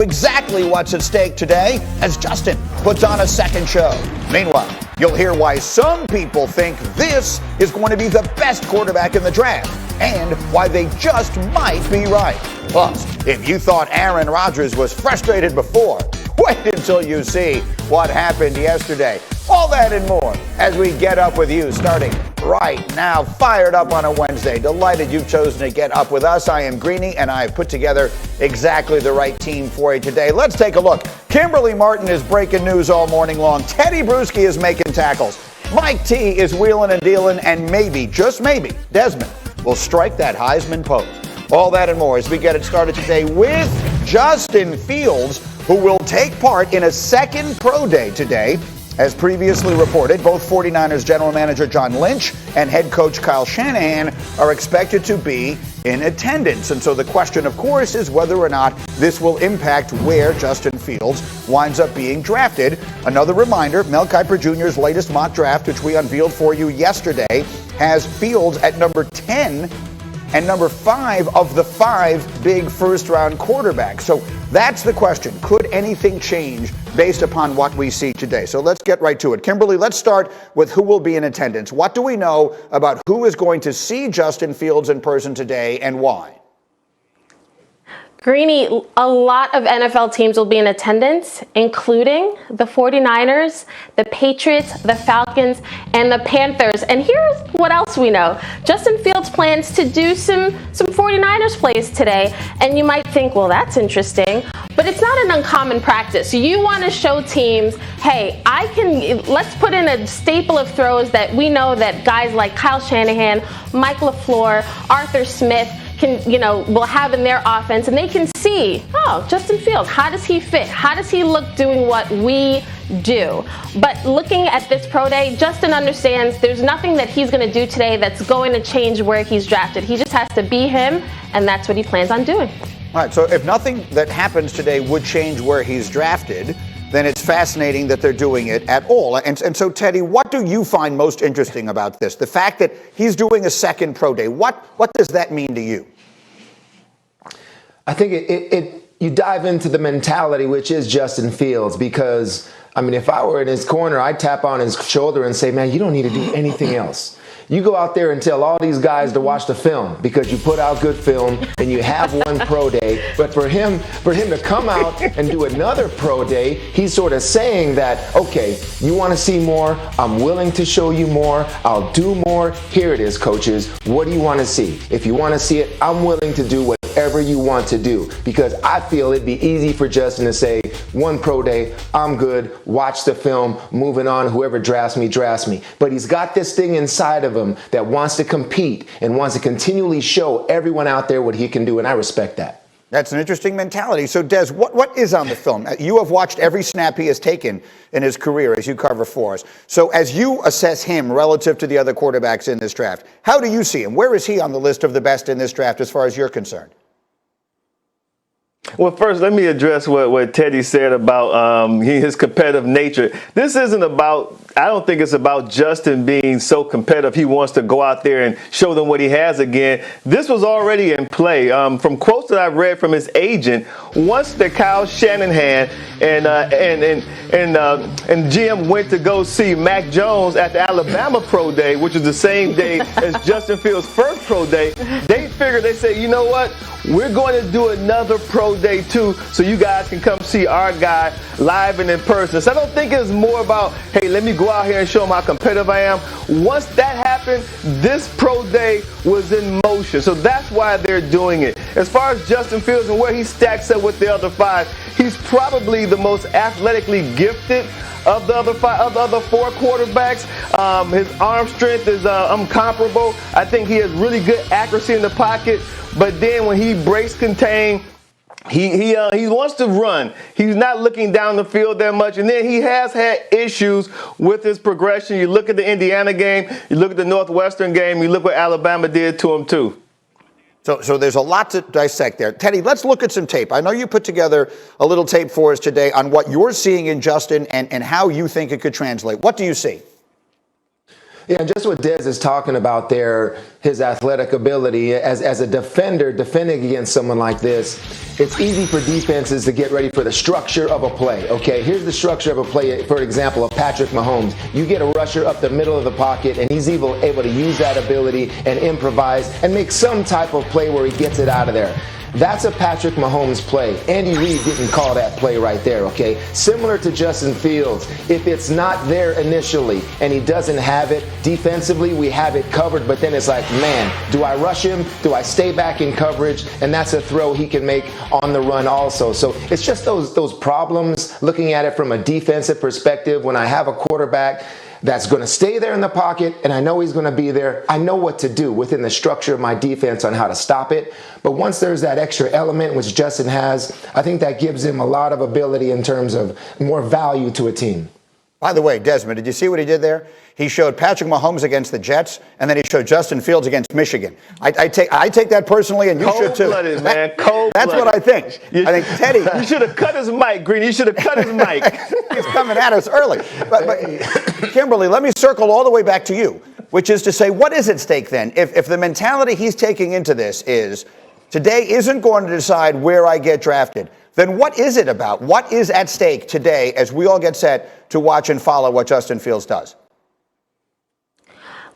Exactly what's at stake today as Justin puts on a second show. Meanwhile, you'll hear why some people think this is going to be the best quarterback in the draft and why they just might be right. Plus, if you thought Aaron Rodgers was frustrated before, wait until you see what happened yesterday. All that and more as we get up with you starting right now. Fired up on a Wednesday. Delighted you've chosen to get up with us. I am Greeny, and I have put together exactly the right team for you today. Let's take a look. Kimberly Martin is breaking news all morning long. Teddy Bruschi is making tackles. Mike T is wheeling and dealing, and maybe, just maybe, Desmond will strike that Heisman pose. All that and more as we get it started today with Justin Fields, who will take part in a second pro day today. As previously reported, both 49ers general manager John Lynch and head coach Kyle Shanahan are expected to be in attendance. And so the question, of course, is whether or not this will impact where Justin Fields winds up being drafted. Another reminder, Mel Kiper Jr.'s latest mock draft, which we unveiled for you yesterday, has Fields at number 10 and number 5 of the 5 big first-round quarterbacks. So that's the question. Could anything change based upon what we see today? So let's get right to it. Kimberly, let's start with who will be in attendance. What do we know about who is going to see Justin Fields in person today and why? Greeny, a lot of NFL teams will be in attendance, including the 49ers, the Patriots, the Falcons, and the Panthers. And here's what else we know. Justin Fields plans to do some 49ers plays today. And you might think, well, that's interesting. But it's not an uncommon practice. You want to show teams, hey, let's put in a staple of throws that we know that guys like Kyle Shanahan, Mike LaFleur, Arthur Smith, will have in their offense, and they can see, oh, Justin Fields, how does he fit? How does he look doing what we do? But looking at this pro day, Justin understands there's nothing that he's going to do today that's going to change where he's drafted. He just has to be him, and that's what he plans on doing. All right, so if nothing that happens today would change where he's drafted, then it's fascinating that they're doing it at all. And so, Teddy, what do you find most interesting about this? The fact that he's doing a second pro day, what does that mean to you? I think you dive into the mentality, which is Justin Fields, because, I mean, if I were in his corner, I'd tap on his shoulder and say, man, you don't need to do anything else. You go out there and tell all these guys to watch the film because you put out good film and you have one pro day. But for him to come out and do another pro day, he's sort of saying that, okay, you want to see more? I'm willing to show you more. I'll do more. Here it is, coaches. What do you want to see? If you want to see it, I'm willing to do whatever you want to do, because I feel it'd be easy for Justin to say, one pro day, I'm good, watch the film, moving on, whoever drafts me, drafts me. But he's got this thing inside of him that wants to compete and wants to continually show everyone out there what he can do, and I respect that. That's an interesting mentality. So, Des, what is on the film? You have watched every snap he has taken in his career as you cover for us. So as you assess him relative to the other quarterbacks in this draft, how do you see him? Where is he on the list of the best in this draft as far as you're concerned? Well, first, let me address what Teddy said about his competitive nature. This isn't about, I don't think it's about Justin being so competitive he wants to go out there and show them what he has again. This was already in play. From quotes that I've read from his agent, once the Kyle Shanahan and GM went to go see Mac Jones at the Alabama Pro Day, which is the same day as Justin Fields' first Pro Day, they said, you know what? We're going to do another pro day too, so you guys can come see our guy live and in person. So I don't think it's more about, hey, let me go out here and show him how competitive I am. Once that happened, this pro day was in motion. So that's why they're doing it. As far as Justin Fields and where he stacks up with the other 5, he's probably the most athletically gifted of the other 4 quarterbacks. His arm strength is incomparable. I think he has really good accuracy in the pocket. But then when he breaks contain, he wants to run. He's not looking down the field that much. And then he has had issues with his progression. You look at the Indiana game, you look at the Northwestern game, you look what Alabama did to him too. So there's a lot to dissect there. Teddy, let's look at some tape. I know you put together a little tape for us today on what you're seeing in Justin and how you think it could translate. What do you see? Yeah, just what Dez is talking about there, his athletic ability as a defender defending against someone like this, it's easy for defenses to get ready for the structure of a play. Okay, here's the structure of a play, for example, of Patrick Mahomes. You get a rusher up the middle of the pocket, and he's able to use that ability and improvise and make some type of play where he gets it out of there. That's a Patrick Mahomes play. Andy Reid didn't call that play right there, okay? Similar to Justin Fields, if it's not there initially and he doesn't have it, defensively we have it covered, but then it's like, man, do I rush him? Do I stay back in coverage? And that's a throw he can make on the run also. So it's just those problems, looking at it from a defensive perspective. When I have a quarterback that's going to stay there in the pocket, and I know he's going to be there, I know what to do within the structure of my defense on how to stop it. But once there's that extra element, which Justin has, I think that gives him a lot of ability in terms of more value to a team. By the way, Desmond, did you see what he did there? He showed Patrick Mahomes against the Jets, and then he showed Justin Fields against Michigan. I take that personally, and you should too. Cold-blooded, man. Cold-blooded. That's what I think. I think Teddy. You should have cut his mic, Green. You should have cut his mic. He's coming at us early. But Kimberly, let me circle all the way back to you, which is to say, what is at stake then? If the mentality he's taking into this is today isn't going to decide where I get drafted, then what is it about? What is at stake today as we all get set to watch and follow what Justin Fields does?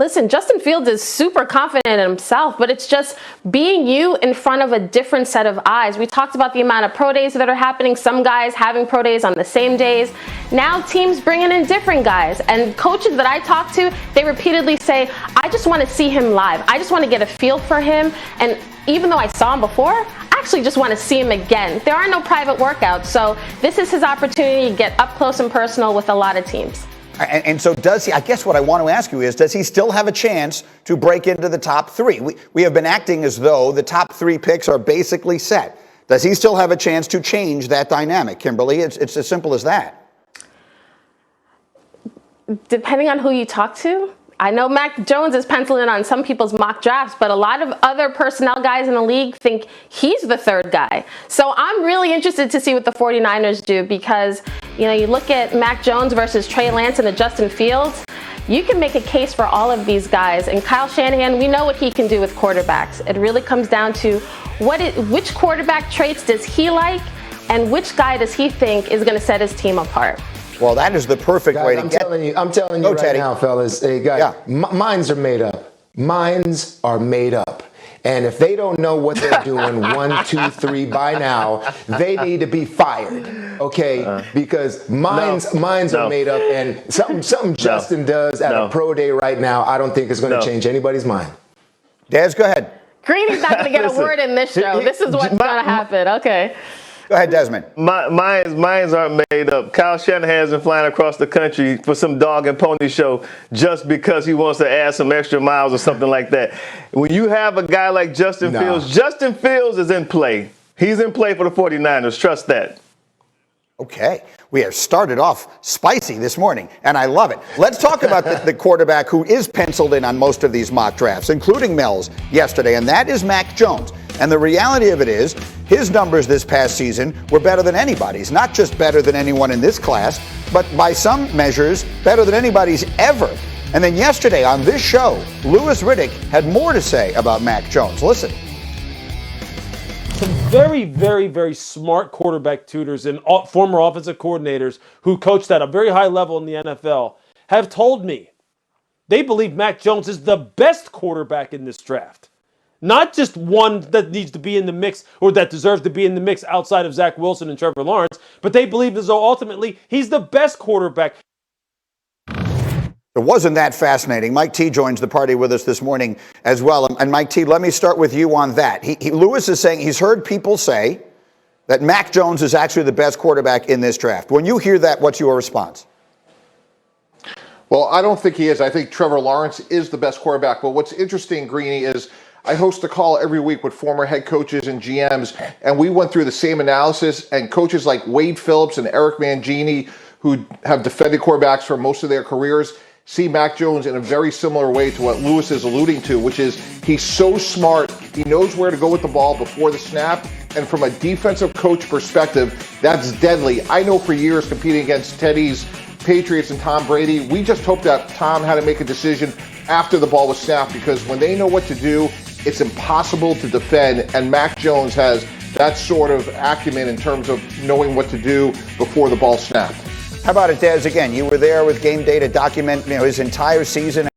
Listen, Justin Fields is super confident in himself, but it's just being you in front of a different set of eyes. We talked about the amount of pro days that are happening, some guys having pro days on the same days. Now teams bringing in different guys, and coaches that I talk to, they repeatedly say, I just want to see him live. I just want to get a feel for him. And even though I saw him before, I actually just want to see him again. There are no private workouts, so this is his opportunity to get up close and personal with a lot of teams. And so does he, I guess what I want to ask you is, does he still have a chance to break into the top three? We have been acting as though the top three picks are basically set. Does he still have a chance to change that dynamic, Kimberly? It's as simple as that. Depending on who you talk to. I know Mac Jones is penciled in on some people's mock drafts, but a lot of other personnel guys in the league think he's the third guy. So I'm really interested to see what the 49ers do because, you know, you look at Mac Jones versus Trey Lance and the Justin Fields, you can make a case for all of these guys. And Kyle Shanahan, we know what he can do with quarterbacks. It really comes down to which quarterback traits does he like and which guy does he think is going to set his team apart. Well, that is the perfect way to I'm get. I'm telling you right Teddy. now, fellas. Hey, guys, minds are made up. Minds are made up. And if they don't know what they're doing 1, 2, 3 by now, they need to be fired. Okay? Because minds are made up, and something Justin does at a pro day right now, I don't think is going to change anybody's mind. Dez, go ahead. Greeny's not going to get a word in this show. This is what's going to happen. Okay. Go ahead, Desmond. Minds aren't made up. Kyle Shanahan isn't flying across the country for some dog and pony show just because he wants to add some extra miles or something like that. When you have a guy like Justin Fields, Justin Fields is in play. He's in play for the 49ers. Trust that. Okay. We have started off spicy this morning, and I love it. Let's talk about the quarterback who is penciled in on most of these mock drafts, including Mel's yesterday, and that is Mac Jones. And the reality of it is, his numbers this past season were better than anybody's. Not just better than anyone in this class, but by some measures, better than anybody's ever. And then yesterday on this show, Louis Riddick had more to say about Mac Jones. Listen. Some very, very, very smart quarterback tutors and former offensive coordinators who coached at a very high level in the NFL have told me they believe Mac Jones is the best quarterback in this draft. Not just one that needs to be in the mix or that deserves to be in the mix outside of Zach Wilson and Trevor Lawrence, but they believe as though ultimately he's the best quarterback. It wasn't that fascinating. Mike T joins the party with us this morning as well. And Mike T, let me start with you on that. Louis is saying he's heard people say that Mac Jones is actually the best quarterback in this draft. When you hear that, what's your response? Well, I don't think he is. I think Trevor Lawrence is the best quarterback. But what's interesting, Greeny, is I host a call every week with former head coaches and GMs, and we went through the same analysis, and coaches like Wade Phillips and Eric Mangini, who have defended quarterbacks for most of their careers, see Mac Jones in a very similar way to what Louis is alluding to, which is he's so smart, he knows where to go with the ball before the snap, and from a defensive coach perspective, that's deadly. I know for years competing against Teddy's Patriots and Tom Brady, we just hoped that Tom had to make a decision after the ball was snapped, because when they know what to do, it's impossible to defend, and Mac Jones has that sort of acumen in terms of knowing what to do before the ball snapped. How about it, Des? Again, you were there with Game Day to document his entire season.